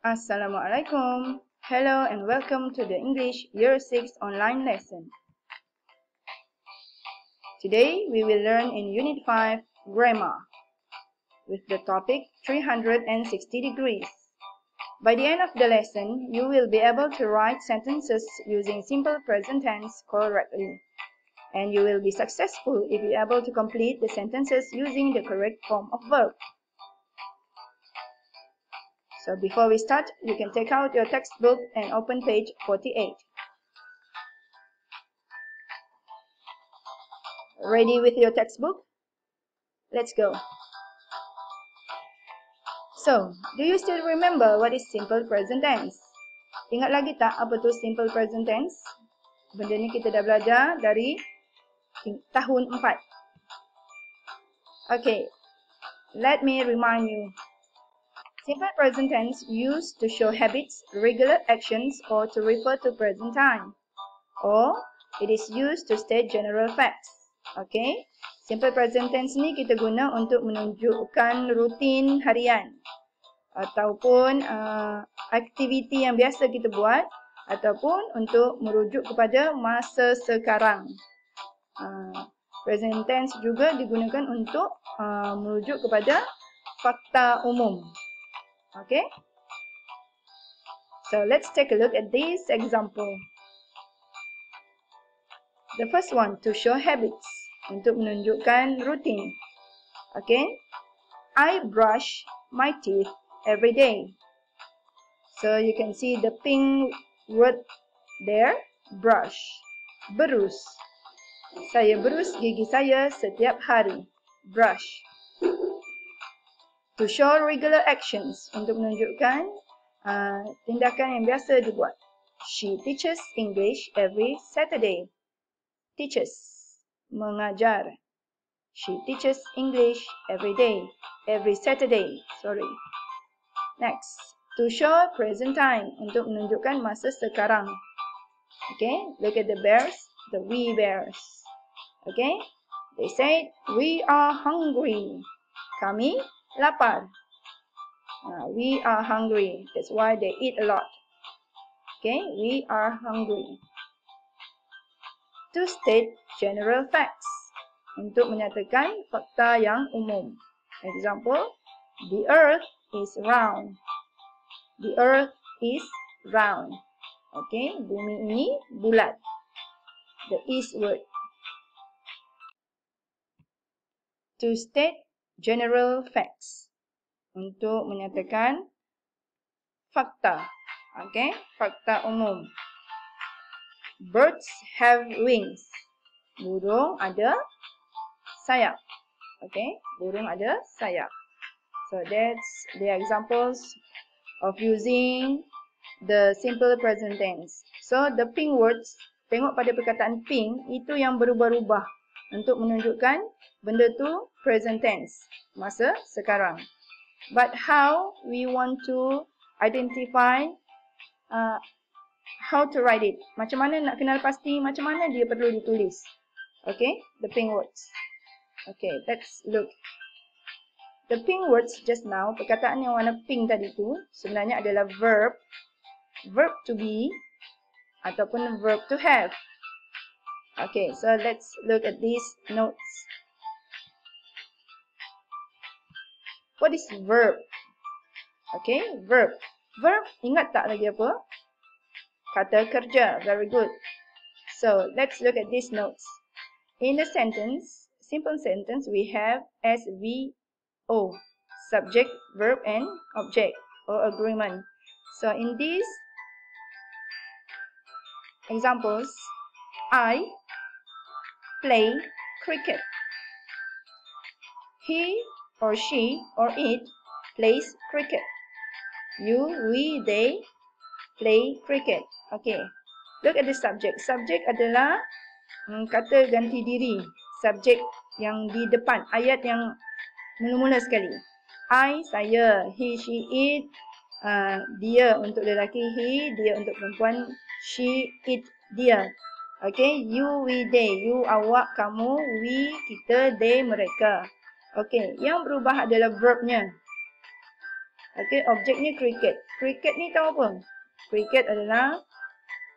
Assalamualaikum. Hello and welcome to the English Year 6 online lesson. Today we will learn in Unit 5 Grammar with the topic 360 degrees. By the end of the lesson, you will be able to write sentences using simple present tense correctly. And you will be successful if you are able to complete the sentences using the correct form of verb. So before we start, you can take out your textbook and open page 48. Ready with your textbook? Let's go. So, do you still remember what is simple present tense? Ingat lagi tak apa tu simple present tense? Benda ni kita dah belajar dari tahun 4. Okay, let me remind you. Simple present tense used to show habits, regular actions, or to refer to present time. Or, it is used to state general facts. Okay, simple present tense ni kita guna untuk menunjukkan rutin harian ataupun aktiviti yang biasa kita buat ataupun untuk merujuk kepada masa sekarang. Present tense juga digunakan untuk merujuk kepada fakta umum. Okay, so let's take a look at this example. The first one, to show habits, untuk menunjukkan rutin. Okay, I brush my teeth every day. So you can see the pink word there, brush. Berus. Saya berus gigi saya setiap hari. Brush. To show regular actions, untuk menunjukkan tindakan yang biasa dibuat. She teaches English every Saturday. Teaches, mengajar. She teaches English every day, every Saturday. Next, to show present time, untuk menunjukkan masa sekarang. Okay, look at the bears, the we bears. Okay, they said, we are hungry. Kami lapar. We are hungry. That's why they eat a lot. Okay, we are hungry. To state general facts, untuk menyatakan fakta yang umum. Example, the earth is round. The earth is round. Okay, bumi ini bulat. The is word. To state general facts, untuk menyatakan fakta. Okay, fakta umum. Birds have wings. Burung ada sayap. Okay, burung ada sayap. So that's the examples of using the simple present tense. So the pink words, tengok pada perkataan pink, itu yang berubah-ubah untuk menunjukkan benda tu present tense, masa sekarang. But how we want to identify how to write it? Macam mana nak kenal pasti macam mana dia perlu ditulis? Okay, the pink words. Okay, let's look. The pink words just now, perkataan yang warna pink tadi tu sebenarnya adalah verb, verb to be ataupun verb to have. Okay, so let's look at these notes. What is verb? Okay, verb. Verb, ingat tak lagi apa? Kata kerja. Very good. So, let's look at these notes. In the sentence, simple sentence, we have SVO, subject, verb, and object, or agreement. So, in these examples, I play cricket. He or she or it plays cricket. You, we, they play cricket. Okay. Look at the subject. Subject adalah kata ganti diri. Subject yang di depan. Ayat yang mula-mula sekali. I, saya. He, she, it. Dia untuk lelaki, he. Dia untuk perempuan, she, it, dia. Okay. You, we, they. You, awak, kamu. We, kita. They, mereka. Okay. Yang berubah adalah verbnya. Okey, objeknya cricket. Cricket ni tahu apa? Cricket adalah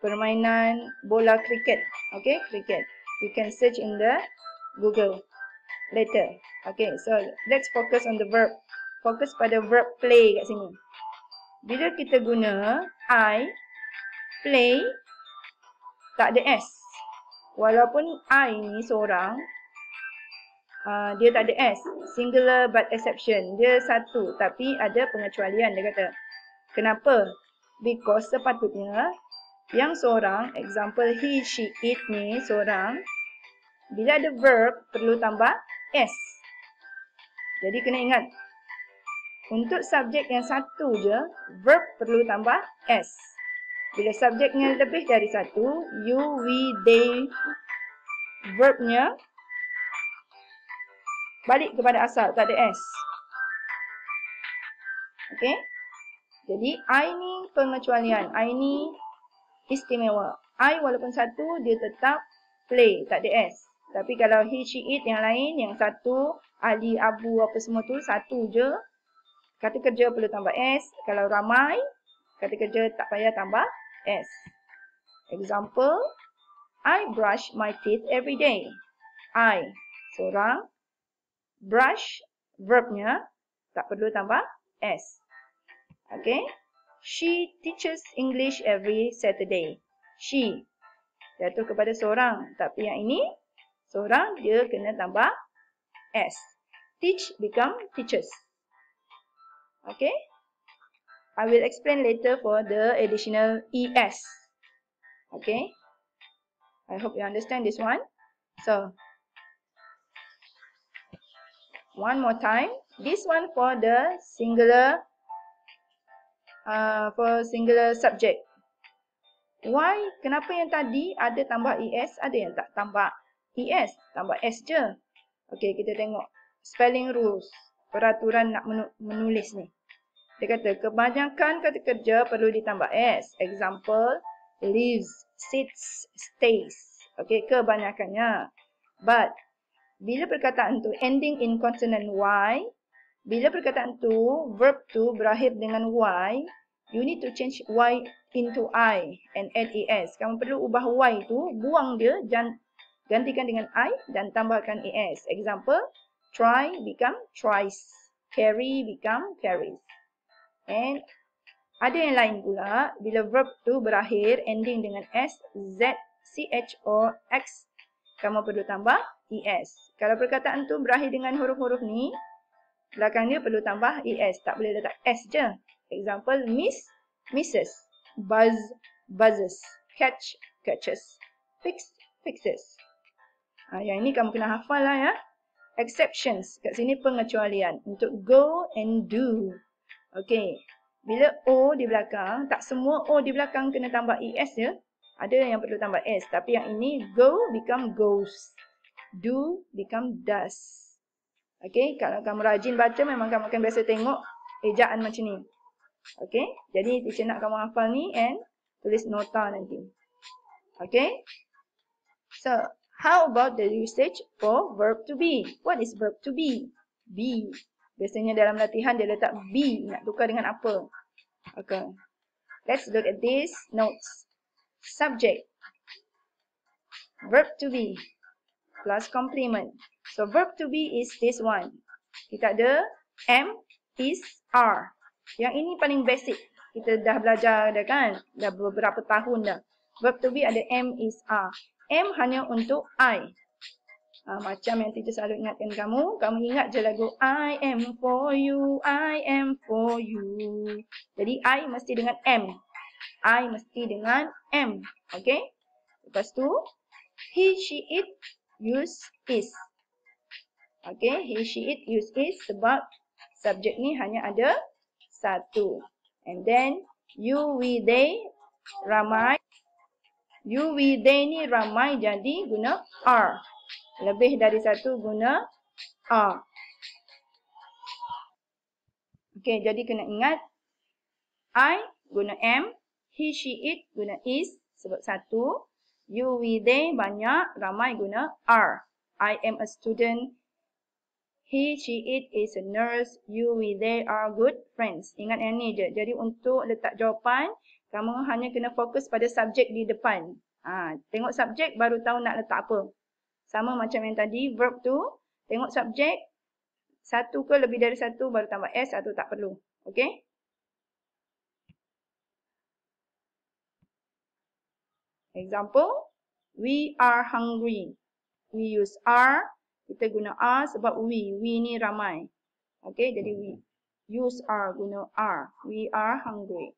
permainan bola kriket. Okey, cricket. You can search in the Google later. Okay, so let's focus on the verb. Fokus pada verb play kat sini. Bila kita guna I, play, tak ada S. Walaupun I ni seorang, dia tak ada S. Singular but exception. Dia satu, tapi ada pengecualian, dia kata. Kenapa? Because sepatutnya, yang seorang, example he, she, it ni seorang, bila ada verb, perlu tambah S. Jadi kena ingat, untuk subjek yang satu je, verb perlu tambah S. Bila subjeknya lebih dari satu, you, we, they, verbnya balik kepada asal, tak ada S. Okay? Jadi, I ni pengecualian. I ni istimewa. I walaupun satu, dia tetap play, tak ada S. Tapi kalau he, she, it yang lain, yang satu, Ali, Abu, apa semua tu, satu je. Kata kerja perlu tambah S. Kalau ramai, kata kerja tak payah tambah S. Example, I brush my teeth every day. I, seorang. Brush, verbnya, tak perlu tambah S. Okay. She teaches English every Saturday. She, jatuh kepada seorang. Tapi yang ini, seorang, dia kena tambah S. Teach become teaches. Okay. I will explain later for the additional ES. Okay. I hope you understand this one. So, one more time. This one for the singular subject. Why? Kenapa yang tadi ada tambah ES, ada yang tak tambah ES, tambah S je. Okay, kita tengok spelling rules, peraturan nak menulis ni. Dia kata kebanyakan kata kerja perlu ditambah S. Example, lives, sits, stays. Okay, kebanyakannya. But, bila perkataan tu ending in consonant Y, bila perkataan tu, verb tu berakhir dengan Y, you need to change Y into I and add ES. Kamu perlu ubah Y tu, buang dia, gantikan dengan I dan tambahkan ES. Example, try become tries. Carry become carries. And ada yang lain pula, bila verb tu berakhir ending dengan S, Z, CH or X, kamu perlu tambah ES. Kalau perkataan tu berakhir dengan huruf-huruf ni, belakang dia perlu tambah ES. Tak boleh letak S je. Example, miss, misses. Buzz, buzzes. Catch, catches. Fix, fixes. Yang ini kamu kena hafal lah ya. Exceptions. Kat sini pengecualian. Untuk go and do. Okay. Bila O di belakang, tak semua O di belakang kena tambah ES ya. Ada yang perlu tambah S. Tapi yang ini, go become goes. Do become does. Okay. Kalau kamu rajin baca, memang kamu akan biasa tengok ejaan macam ni. Okay. Jadi, teacher nak kamu hafal ni and tulis nota nanti. Okay. So, how about the usage for verb to be? What is verb to be? Be. Biasanya dalam latihan dia letak be. Nak tukar dengan apa? Okay. Let's look at these notes. Subject. Verb to be. Plus complement. So, verb to be is this one. Kita ada am, is, are. Yang ini paling basic. Kita dah belajar dah kan? Dah beberapa tahun dah. Verb to be ada am, is, are. Am hanya untuk I. Macam yang teacher selalu ingatkan kamu. Kamu ingat je lagu I am for you, I am for you. Jadi I mesti dengan am. I mesti dengan am. Okay. Lepas tu, he, she, it, use, is. Okay. He, she, it, use, is. Sebab subjek ni hanya ada satu. And then, you, we, they, ramai. You, we, they ni ramai jadi guna are. Lebih dari satu guna are. Okay, jadi kena ingat. I guna am. He, she, it guna is. Sebab satu. You, we, they banyak. Ramai guna are. I am a student. He, she, it is a nurse. You, we, they are good friends. Ingat yang ni je. Jadi untuk letak jawapan, kamu hanya kena fokus pada subjek di depan. Tengok subjek baru tahu nak letak apa. Sama macam yang tadi, verb tu. Tengok subjek, satu ke lebih dari satu baru tambah S atau tak perlu. Okay? Example, we are hungry. We use are, kita guna are sebab we. We ni ramai. Okay, jadi we use are, guna are. We are hungry.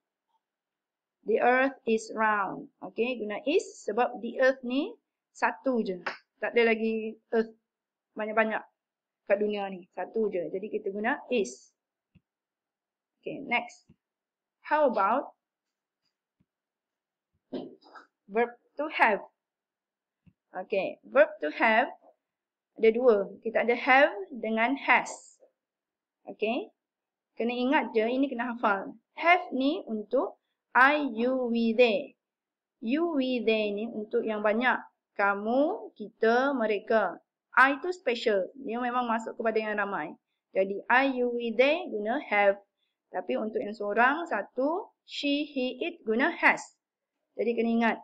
The earth is round. Okay, guna is sebab the earth ni satu je. Tak ada lagi earth banyak-banyak kat dunia ni. Satu je. Jadi kita guna is. Okay, next. How about verb to have? Okay, verb to have ada dua. Kita ada have dengan has. Okay, kena ingat je, ini kena hafal. Have ni untuk I, you, we, they. You, we, they ni untuk yang banyak. Kamu, kita, mereka. I tu special. Dia memang masuk kepada yang ramai. Jadi I, you, we, they guna have. Tapi untuk yang seorang, satu, she, he, it guna has. Jadi kena ingat.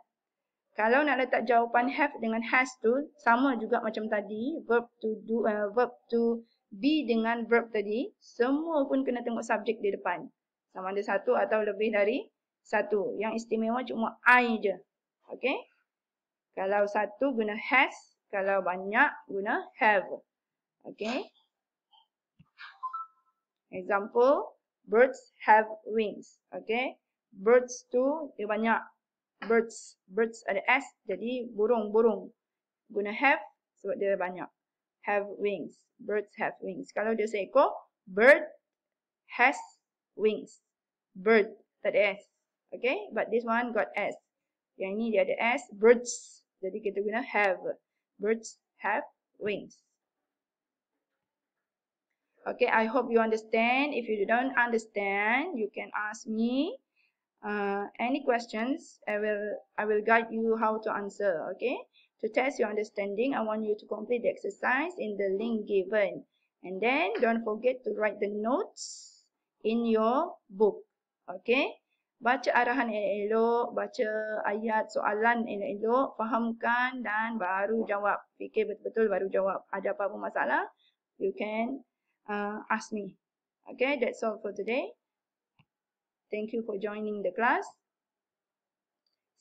Kalau nak letak jawapan have dengan has tu, sama juga macam tadi. Verb to do, verb to be dengan verb tadi. Semua pun kena tengok subjek di depan. Sama ada satu atau lebih dari satu. Yang istimewa cuma I je. Okay? Kalau satu guna has. Kalau banyak guna have. Okay? Example, birds have wings. Okay? Birds tu dia banyak. Birds. Birds ada S. Jadi burung-burung. Guna have sebab dia banyak. Have wings. Birds have wings. Kalau dia seekor, bird has wings. Bird tak ada S. Okay? But this one got S. Yang ini dia ada S. Birds. Jadi kita guna have. Birds have wings. Okay, I hope you understand. If you don't understand, you can ask me any questions. I will guide you how to answer. Okay. To test your understanding, I want you to complete the exercise in the link given. And then don't forget to write the notes in your book. Okay. Baca arahan elok-elok, baca ayat soalan elok-elok, fahamkan dan baru jawab. Fikir betul-betul baru jawab. Ada apa-apa masalah, you can ask me. Okay, that's all for today. Thank you for joining the class.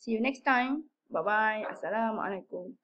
See you next time. Bye-bye. Assalamualaikum.